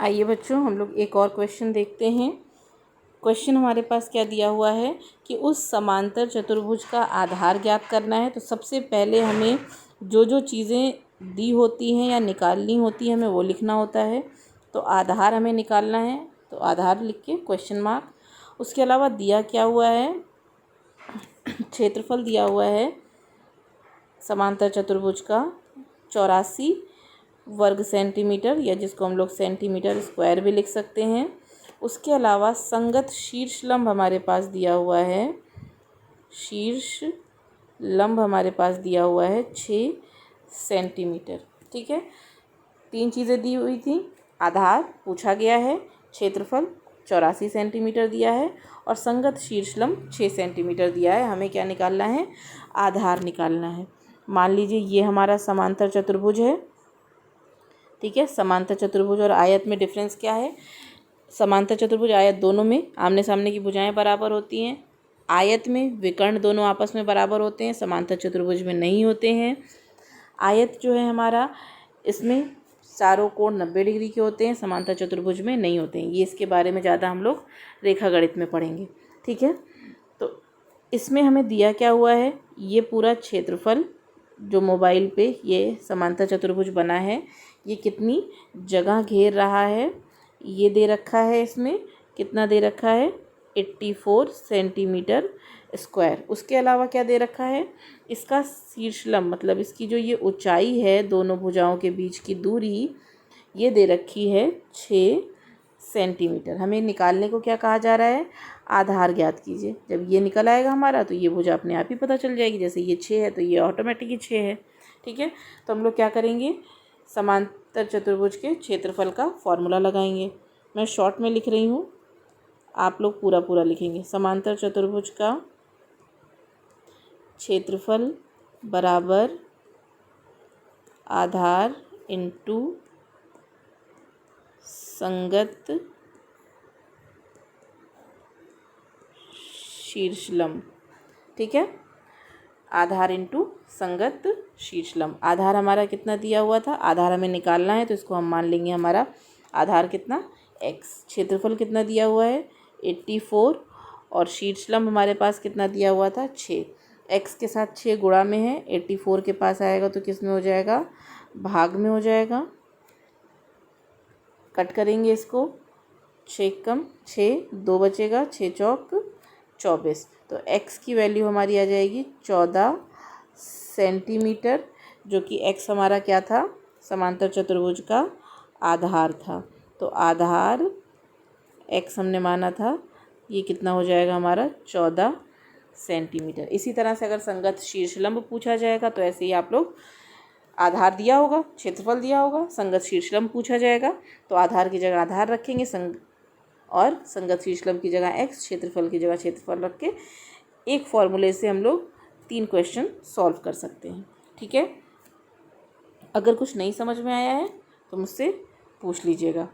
आइए बच्चों, हम लोग एक और क्वेश्चन देखते हैं। क्वेश्चन हमारे पास क्या दिया हुआ है कि उस समांतर चतुर्भुज का आधार ज्ञात करना है। तो सबसे पहले हमें जो जो चीज़ें दी होती हैं या निकालनी होती है हमें वो लिखना होता है। तो आधार हमें निकालना है, तो आधार लिख के क्वेश्चन मार्क। उसके अलावा दिया क्या हुआ है, क्षेत्रफल दिया हुआ है समांतर चतुर्भुज का 84 वर्ग सेंटीमीटर, या जिसको हम लोग सेंटीमीटर स्क्वायर भी लिख सकते हैं। उसके अलावा संगत शीर्ष लंब हमारे पास दिया हुआ है, शीर्ष लंब हमारे पास दिया हुआ है 6 सेंटीमीटर। ठीक है, 3 चीज़ें दी हुई थी। आधार पूछा गया है, क्षेत्रफल 84 सेंटीमीटर दिया है और संगत शीर्ष लंब 6 सेंटीमीटर दिया है। हमें क्या निकालना है, आधार निकालना है। मान लीजिए ये हमारा समांतर चतुर्भुज है। ठीक है, समांतर चतुर्भुज और आयत में डिफरेंस क्या है। समांतर चतुर्भुज आयत दोनों में आमने सामने की भुजाएं बराबर होती हैं। आयत में विकर्ण दोनों आपस में बराबर होते हैं, समांतर चतुर्भुज में नहीं होते हैं। आयत जो है हमारा, इसमें चारों कोण 90 डिग्री के होते हैं, समांतर चतुर्भुज में नहीं होते हैं। ये इसके बारे में ज़्यादा हम लोग रेखा गणित में पढ़ेंगे। ठीक है, तो इसमें हमें दिया क्या हुआ है, ये पूरा क्षेत्रफल जो मोबाइल पे ये समांतर चतुर्भुज बना है, ये कितनी जगह घेर रहा है, ये दे रखा है। इसमें कितना दे रखा है, 84 सेंटीमीटर स्क्वायर। उसके अलावा क्या दे रखा है, इसका शीर्षलंब मतलब इसकी जो ये ऊंचाई है, दोनों भुजाओं के बीच की दूरी, ये दे रखी है 6 सेंटीमीटर। हमें निकालने को क्या कहा जा रहा है, आधार ज्ञात कीजिए। जब ये निकल आएगा हमारा तो ये भुजा अपने आप ही पता चल जाएगी। जैसे ये 6 है तो ये ऑटोमेटिक ही 6 है। ठीक है, तो हम लोग क्या करेंगे, समांतर चतुर्भुज के क्षेत्रफल का फॉर्मूला लगाएंगे। मैं शॉर्ट में लिख रही हूँ, आप लोग पूरा पूरा लिखेंगे। समांतर चतुर्भुज का क्षेत्रफल बराबर आधार इंटू संगत शीर्षलंब। ठीक है, आधार इंटू संगत शीर्षलंब। आधार हमारा कितना दिया हुआ था, आधार हमें निकालना है तो इसको हम मान लेंगे हमारा आधार कितना, x। क्षेत्रफल कितना दिया हुआ है, 84, और शीर्षलंब हमारे पास कितना दिया हुआ था, 6। x के साथ 6 गुणा में है, 84 के पास आएगा तो किस में हो जाएगा, भाग में हो जाएगा। कट करेंगे इसको, 6 कम 6, 2 बचेगा, 6 चौक 24। तो x की वैल्यू हमारी आ जाएगी 14 सेंटीमीटर, जो कि x हमारा क्या था, समांतर चतुर्भुज का आधार था। तो आधार x हमने माना था, ये कितना हो जाएगा हमारा 14 सेंटीमीटर। इसी तरह से अगर संगत शीर्षलंब पूछा जाएगा तो ऐसे ही आप लोग, आधार दिया होगा, क्षेत्रफल दिया होगा, संगत शीर्षलंब पूछा जाएगा तो आधार की जगह आधार रखेंगे, और संगत शीर्षलंब की जगह x, क्षेत्रफल की जगह क्षेत्रफल रख के एक फॉर्मूले से हम लोग 3 क्वेश्चन सॉल्व कर सकते हैं। ठीक है, अगर कुछ नहीं समझ में आया है तो मुझसे पूछ लीजिएगा।